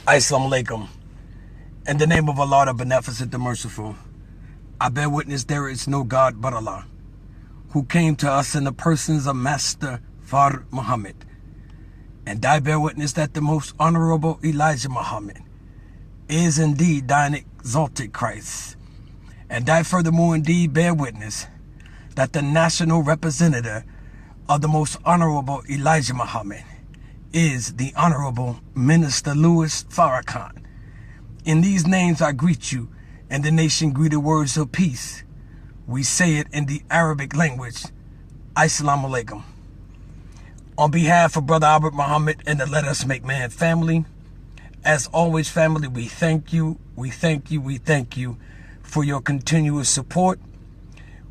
Assalamu alaikum. In the name of Allah, the Beneficent, the Merciful, I bear witness there is no God but Allah, who came to us in the persons of Master Fard Muhammad. And I bear witness that the most honorable Elijah Muhammad is indeed thine exalted Christ. And I furthermore indeed bear witness that the national representative of the most honorable Elijah Muhammad is the Honorable Minister Louis Farrakhan. In these names I greet you, and the nation greeted words of peace. We say it in the Arabic language, Assalamu alaikum. On behalf of Brother Albert Muhammad and the Let Us Make Man family, as always, family, we thank you, we thank you for your continuous support.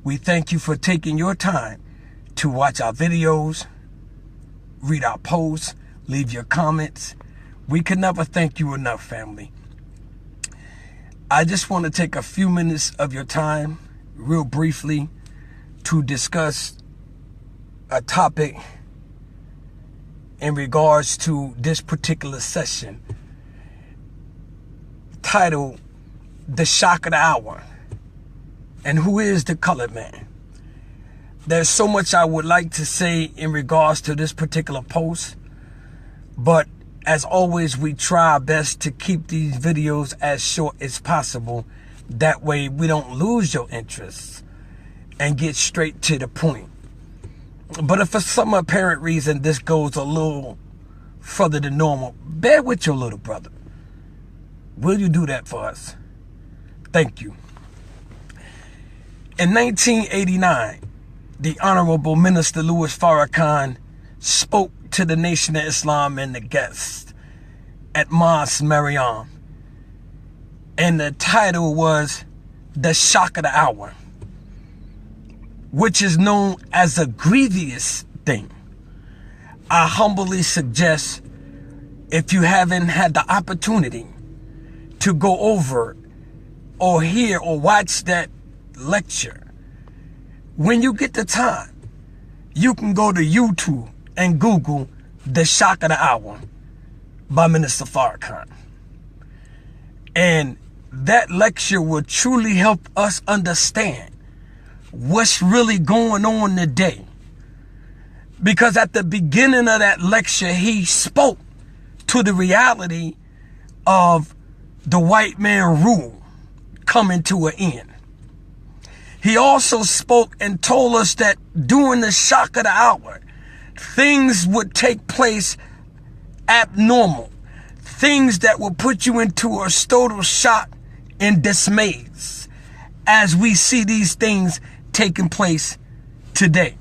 We thank you for taking your time to watch our videos, read our posts, leave your comments. We can never thank you enough, family. I just want to take a few minutes of your time, real briefly, to discuss a topic in regards to this particular session, titled The Shock of the Hour, and who is the colored man. There's so much I would like to say in regards to this particular post, but as always, we try our best to keep these videos as short as possible. That way we don't lose your interest and get straight to the point. But if for some apparent reason this goes a little further than normal, bear with your little brother. Will you do that for us? Thank you. In 1989, the Honorable Minister Louis Farrakhan spoke to the Nation of Islam and the guests at Mosque Mariam. And the title was The Shock of the Hour, which is known as a grievous thing. I humbly suggest, if you haven't had the opportunity to go over or hear or watch that lecture, when you get the time, you can go to YouTube and Google The Shock of the Hour by Minister Farrakhan. And that lecture will truly help us understand what's really going on today. Because at the beginning of that lecture, he spoke to the reality of the white man rule coming to an end. He also spoke and told us that during the shock of the hour, things would take place abnormal. Things that will put you into a total shock and dismays as we see these things taking place today.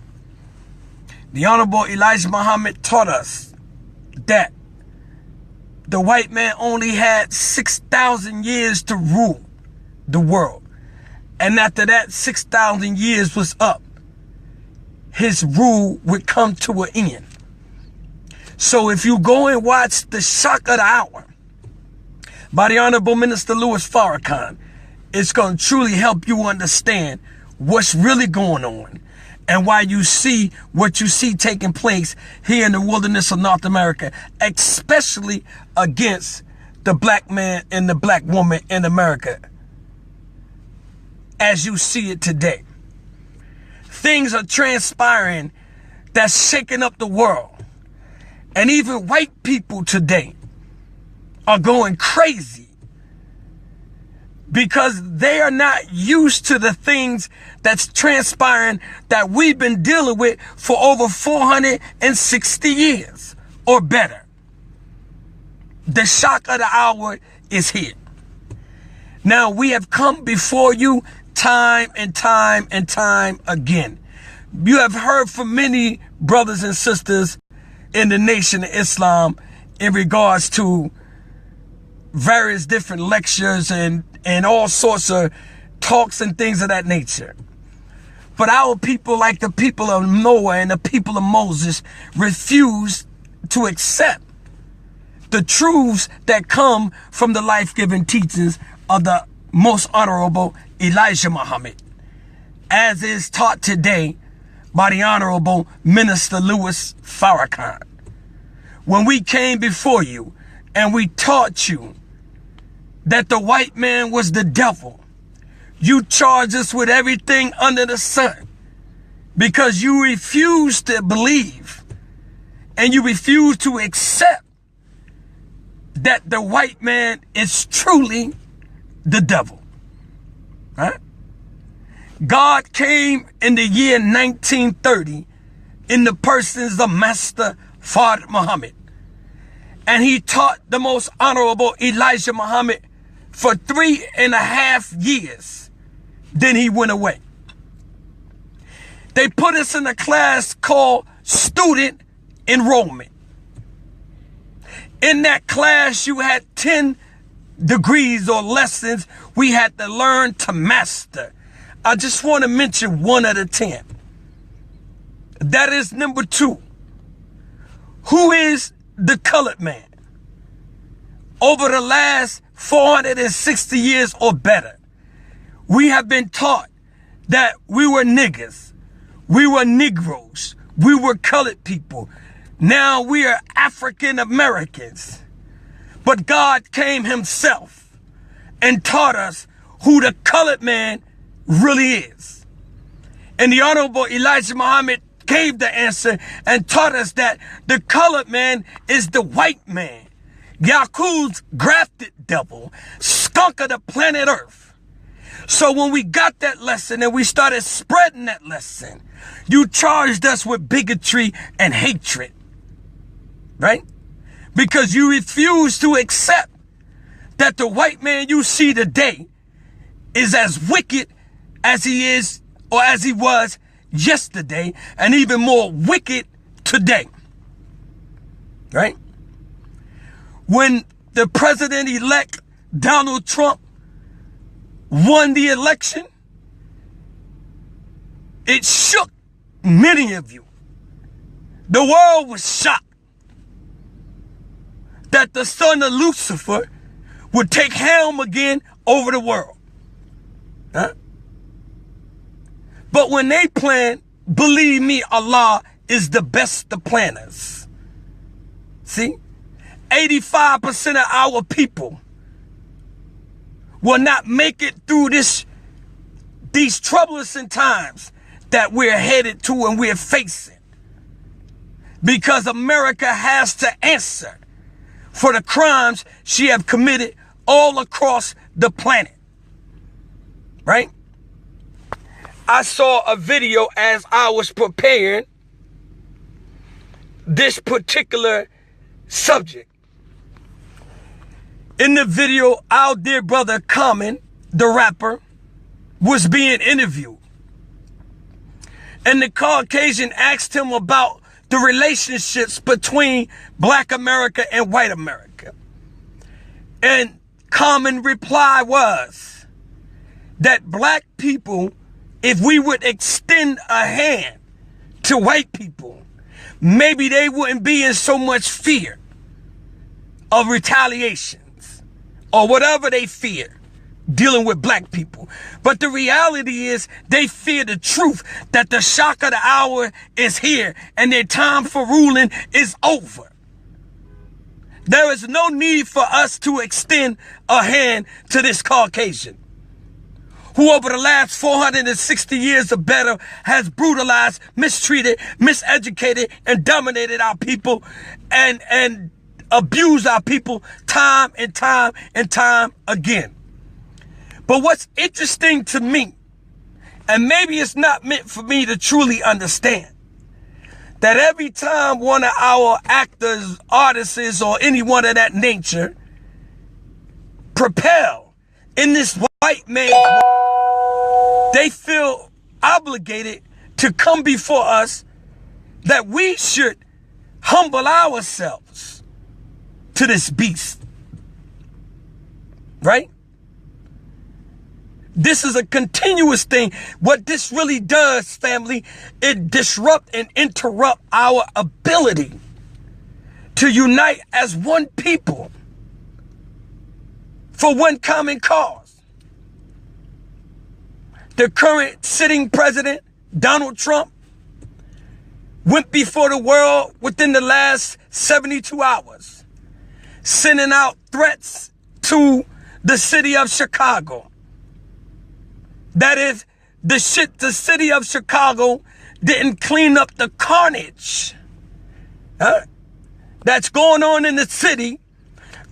The Honorable Elijah Muhammad taught us that the white man only had 6,000 years to rule the world. And after that 6,000 years was up, his rule would come to an end. So if you go and watch The Shock of the Hour by the Honorable Minister Louis Farrakhan, it's going to truly help you understand what's really going on and why you see what you see taking place here in the wilderness of North America, especially against the black man and the black woman in America as you see it today. Things are transpiring that's shaking up the world. And even white people today are going crazy because they are not used to the things that's transpiring that we've been dealing with for over 460 years or better. The shock of the hour is here. Now, we have come before you time and time and time again. You have heard from many brothers and sisters in the Nation of Islam in regards to various different lectures and all sorts of talks and things of that nature. But our people, like the people of Noah and the people of Moses, refuse to accept the truths that come from the life-giving teachings of the most honorable Elijah Muhammad, as is taught today by the Honorable Minister Louis Farrakhan. When we came before you and we taught you that the white man was the devil, you charged us with everything under the sun because you refused to believe and you refused to accept that the white man is truly the devil. Right? God came in the year 1930 in the persons of Master Fard Muhammad. And he taught the most honorable Elijah Muhammad for 3.5 years. Then he went away. They put us in a class called student enrollment. In that class, you had 10 degrees or lessons we had to learn to master. I just want to mention one of the 10. That is number 2. Who is the colored man? Over the last 460 years or better, we have been taught that we were niggers, we were Negroes, we were colored people. Now we are African Americans. But God came himself and taught us who the colored man really is. And the Honorable Elijah Muhammad gave the answer and taught us that the colored man is the white man, Yakub's grafted devil, skunk of the planet Earth. So when we got that lesson and we started spreading that lesson, you charged us with bigotry and hatred, right? Because you refused to accept that the white man you see today is as wicked as he is or as he was yesterday, and even more wicked today, right? When the president-elect Donald Trump won the election, it shook many of you. The world was shocked that the son of Lucifer would take helm again over the world. Huh? But when they plan, believe me, Allah is the best of planners. See, 85% of our people will not make it through these troublesome times that we're headed to and we're facing. Because America has to answer for the crimes she have committed all across the planet. Right? I saw a video as I was preparing this particular subject. In the video, our dear brother Common, the rapper, was being interviewed. And the Caucasian asked him about the relationships between Black America and white America. And Common reply was that black people, if we would extend a hand to white people, maybe they wouldn't be in so much fear of retaliations or whatever they fear dealing with black people. But the reality is they fear the truth that the shock of the hour is here and their time for ruling is over. There is no need for us to extend a hand to this Caucasian, who over the last 460 years or better has brutalized, mistreated, miseducated, and dominated our people and abused our people time and time and time again. But what's interesting to me, and maybe it's not meant for me to truly understand, that every time one of our actors, artists, or anyone of that nature propel in this white man, they feel obligated to come before us that we should humble ourselves to this beast. Right? This is a continuous thing. What this really does, family, it disrupt and interrupt our ability to unite as one people for one common cause. The current sitting president, Donald Trump, went before the world within the last 72 hours sending out threats to the city of Chicago. That is, the city of Chicago didn't clean up the carnage that's going on in the city,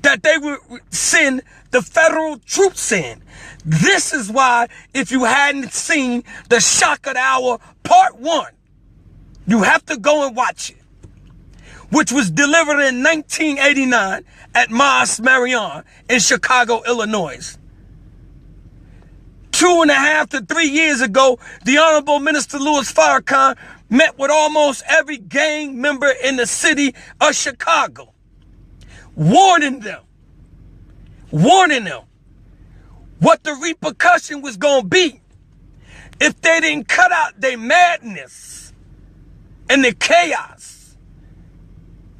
that they would send the federal troops in. This is why, if you hadn't seen the Shock of the Hour Part 1, you have to go and watch it, which was delivered in 1989 at Mos Marion in Chicago, Illinois. 2.5 to 3 years ago, the Honorable Minister Louis Farrakhan met with almost every gang member in the city of Chicago, warning them what the repercussion was going to be if they didn't cut out their madness and the chaos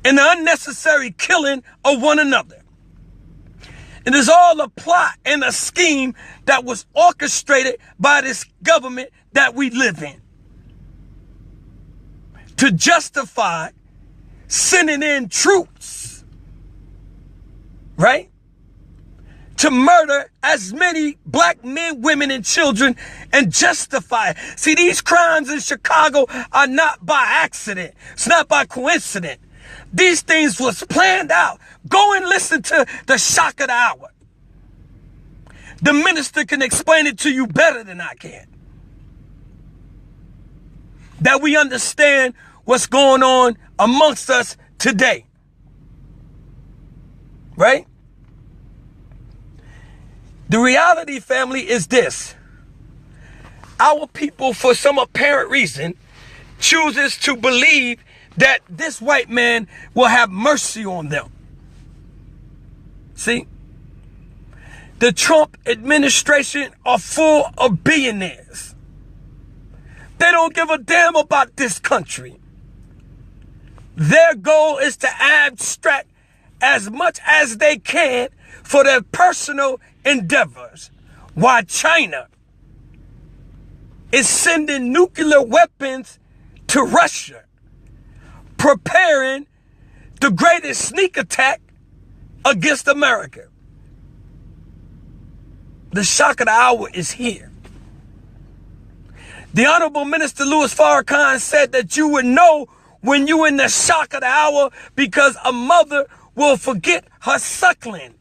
and the unnecessary killing of one another. It is all a plot and a scheme that was orchestrated by this government that we live in to justify sending in troops, right? To murder as many black men, women, and children and justify it. See, these crimes in Chicago are not by accident. It's not by coincidence. These things was planned out. Go and listen to the Shock of the Hour. The minister can explain it to you better than I can. That we understand what's going on amongst us today. Right? The reality, family, is this. Our people, for some apparent reason, chooses to believe that this white man will have mercy on them. See? The Trump administration are full of billionaires. They don't give a damn about this country. Their goal is to abstract as much as they can for their personal endeavors, while China is sending nuclear weapons to Russia, preparing the greatest sneak attack against America. The Shock of the Hour is here. The Honorable Minister Louis Farrakhan said that you would know when you're in the shock of the hour because a mother will forget her suckling.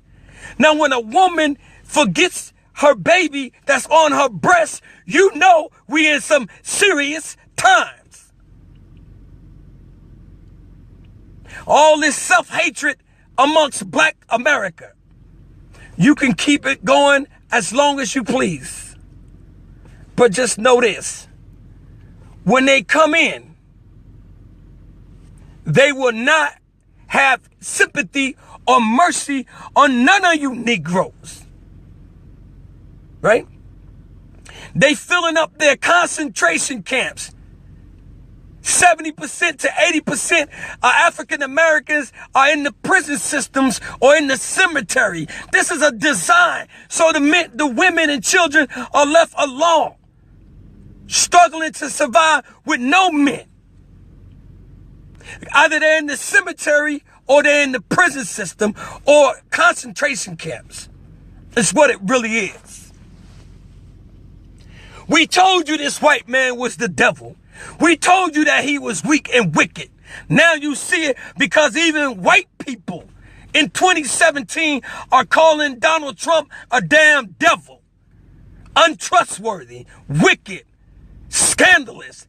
Now, when a woman forgets her baby that's on her breast, you know we in some serious times. All this self-hatred amongst black America, you can keep it going as long as you please. But just know this. When they come in, they will not have sympathy or mercy on none of you Negroes. Right? They filling up their concentration camps. 70% to 80% of African Americans are in the prison systems or in the cemetery. This is a design. So the women and children are left alone, struggling to survive with no men. Either they're in the cemetery or they're in the prison system or concentration camps. It's what it really is. We told you this white man was the devil. We told you that he was weak and wicked. Now you see it because even white people in 2017 are calling Donald Trump a damn devil. Untrustworthy, wicked, scandalous,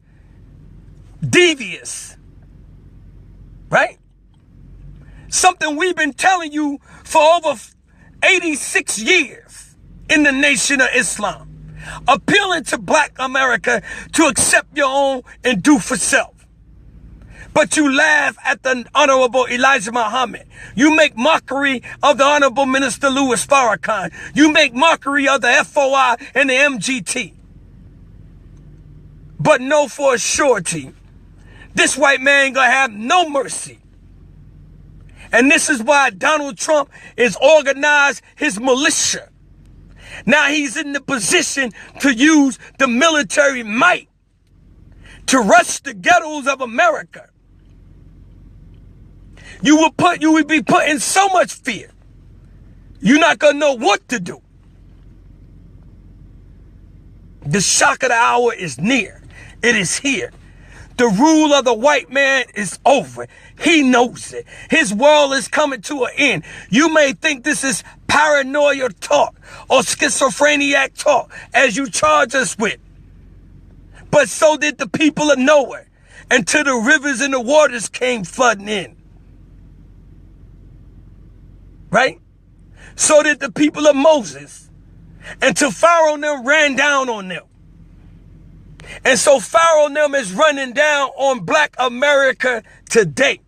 devious. Right? Something we've been telling you for over 86 years in the Nation of Islam. Appealing to black America to accept your own and do for self. But you laugh at the Honorable Elijah Muhammad. You make mockery of the Honorable Minister Louis Farrakhan. You make mockery of the FOI and the MGT. But know for a surety, this white man ain't gonna have no mercy. And this is why Donald Trump is organized his militia. Now he's in the position to use the military might to rush the ghettos of America. You would be put in so much fear. You're not going to know what to do. The shock of the hour is near. It is here. The rule of the white man is over. He knows it. His world is coming to an end. You may think this is paranoia talk or schizophrenic talk as you charge us with. But so did the people of Noah until the rivers and the waters came flooding in. Right? So did the people of Moses until Pharaoh and them ran down on them. And so Pharaoh and them is running down on Black America today.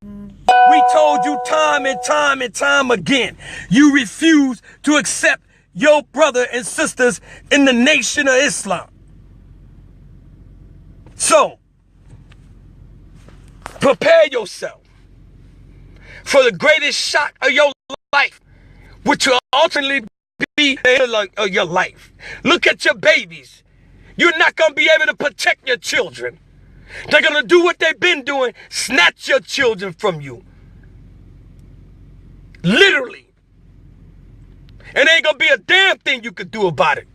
We told you time and time and time again, you refuse to accept your brother and sisters in the Nation of Islam. So, prepare yourself for the greatest shock of your life, which will ultimately be the end of your life. Look at your babies. You're not going to be able to protect your children. They're going to do what they've been doing, snatch your children from you. Literally. And ain't going to be a damn thing you could do about it.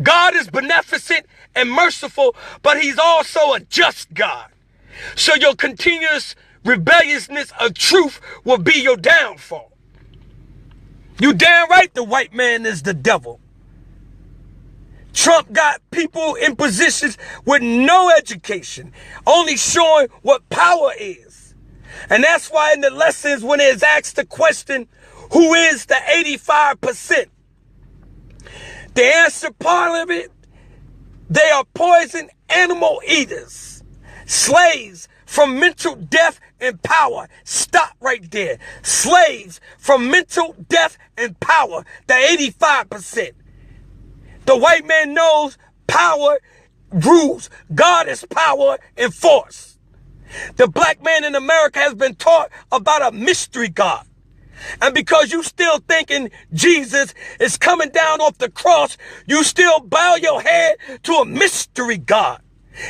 God is beneficent and merciful, but he's also a just God. So your continuous rebelliousness of truth will be your downfall. You damn right the white man is the devil. Trump got people in positions with no education, only showing what power is. And that's why in the lessons, when it's asked the question, who is the 85%? The answer part of it, they are poison animal eaters, slaves from mental death and power. Stop right there. Slaves from mental death and power, the 85%. The white man knows power rules. God is power and force. The black man in America has been taught about a mystery God. And because you still thinking Jesus is coming down off the cross, you still bow your head to a mystery God.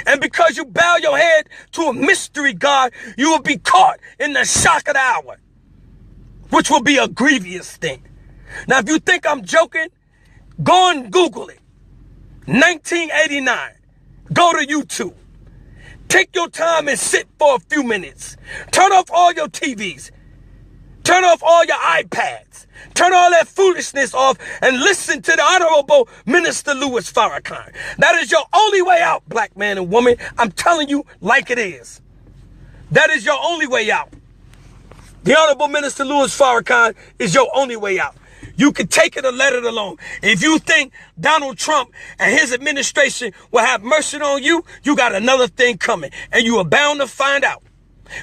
And because you bow your head to a mystery God, you will be caught in the shock of the hour, which will be a grievous thing. Now, if you think I'm joking, go and Google it. 1989. Go to YouTube. Take your time and sit for a few minutes. Turn off all your TVs. Turn off all your iPads. Turn all that foolishness off and listen to the Honorable Minister Louis Farrakhan. That is your only way out, black man and woman. I'm telling you like it is. That is your only way out. The Honorable Minister Louis Farrakhan is your only way out. You can take it or let it alone. If you think Donald Trump and his administration will have mercy on you, you got another thing coming. And you are bound to find out.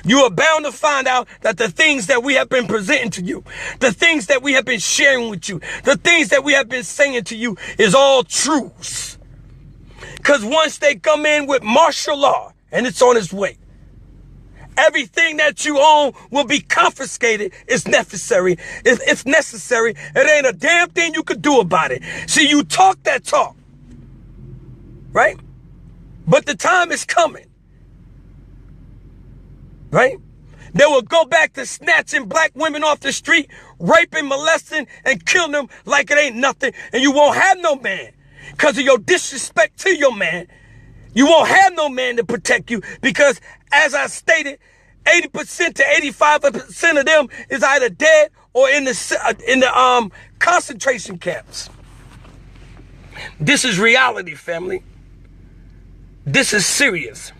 You are bound to find out that the things that we have been presenting to you, the things that we have been sharing with you, the things that we have been saying to you is all truths. Because once they come in with martial law, and it's on its way, everything that you own will be confiscated if necessary. If necessary, it ain't a damn thing you could do about it. See, you talk that talk, right? But the time is coming. Right? They will go back to snatching black women off the street, raping, molesting, and killing them like it ain't nothing. And you won't have no man because of your disrespect to your man. You won't have no man to protect you because, as I stated, 80% to 85% of them is either dead or in the concentration camps. This is reality, family. This is serious.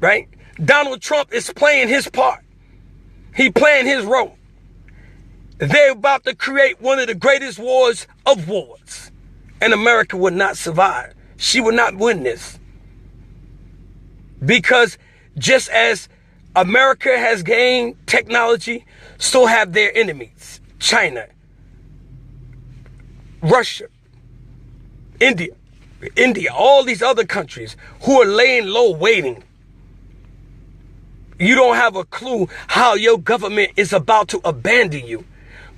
Right? Donald Trump is playing his part. He playing his role. They're about to create one of the greatest wars of wars. And America would not survive. She would not win this. Because just as America has gained technology, so have their enemies. China, Russia, India, all these other countries who are laying low waiting. You don't have a clue how your government is about to abandon you.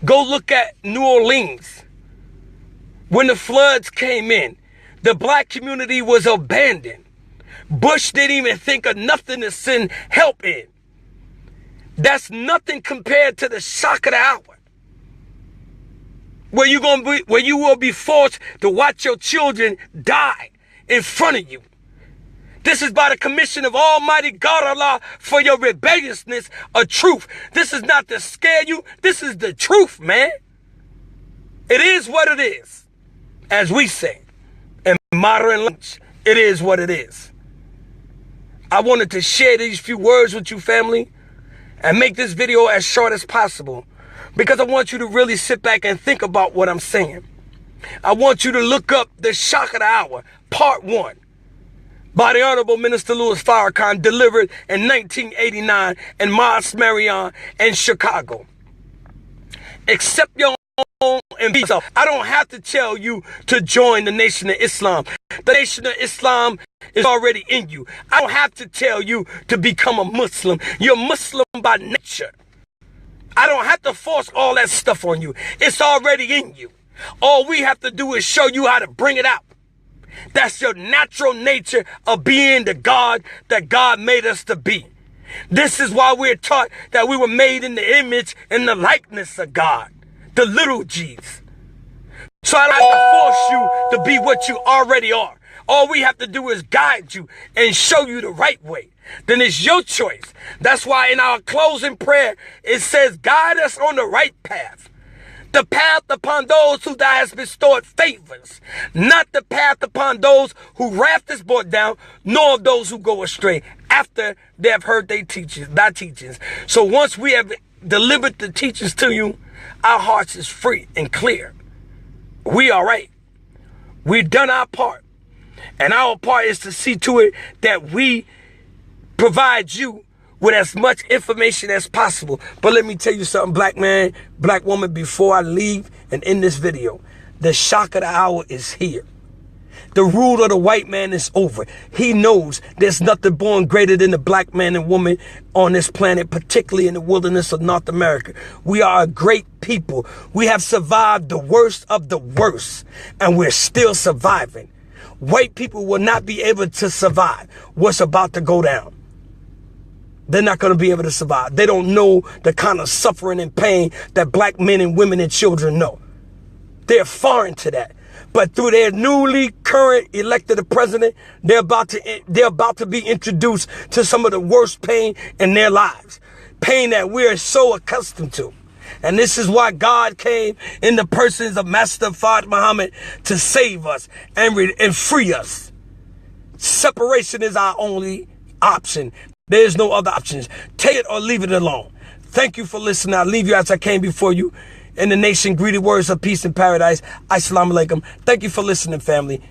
Go look at New Orleans. When the floods came in, the black community was abandoned. Bush didn't even think of nothing to send help in. That's nothing compared to the shock of the hour, where you will be forced to watch your children die in front of you. This is by the commission of Almighty God Allah for your rebelliousness of truth. This is not to scare you. This is the truth, man. It is what it is. As we say in modern language, it is what it is. I wanted to share these few words with you, family, and make this video as short as possible, because I want you to really sit back and think about what I'm saying. I want you to look up The Shock of the Hour, Part 1, by the Honorable Minister Louis Farrakhan, delivered in 1989 in Mosque Marion in Chicago. Accept your own and be yourself. I don't have to tell you to join the Nation of Islam. The Nation of Islam is already in you. I don't have to tell you to become a Muslim. You're Muslim by nature. I don't have to force all that stuff on you. It's already in you. All we have to do is show you how to bring it out. That's your natural nature of being the God that God made us to be. This is why we're taught that we were made in the image and the likeness of God, the little G's. So I don't have to force you to be what you already are. All we have to do is guide you and show you the right way. Then it's your choice. That's why in our closing prayer, it says, guide us on the right path. The path upon those who thou hast bestowed favors, not the path upon those who wrath is brought down, nor of those who go astray after they have heard thy teachings. So once we have delivered the teachings to you, our hearts is free and clear. We all right. We've done our part. And our part is to see to it that we provide you with as much information as possible. But let me tell you something, black man, black woman, before I leave and end this video. The shock of the hour is here. The rule of the white man is over. He knows there's nothing born greater than the black man and woman on this planet, particularly in the wilderness of North America. We are a great people. We have survived the worst of the worst, and we're still surviving. White people will not be able to survive what's about to go down. They're not going to be able to survive. They don't know the kind of suffering and pain that black men and women and children know. They're foreign to that. But through their newly current elected president, they're about to be introduced to some of the worst pain in their lives. Pain that we're so accustomed to. And this is why God came in the persons of Master Fard Muhammad to save us and free us. Separation is our only option. There's no other options. Take it or leave it alone. Thank you for listening. I'll leave you as I came before you. In the nation, greedy words of peace and paradise. Assalamu alaikum. Thank you for listening, family.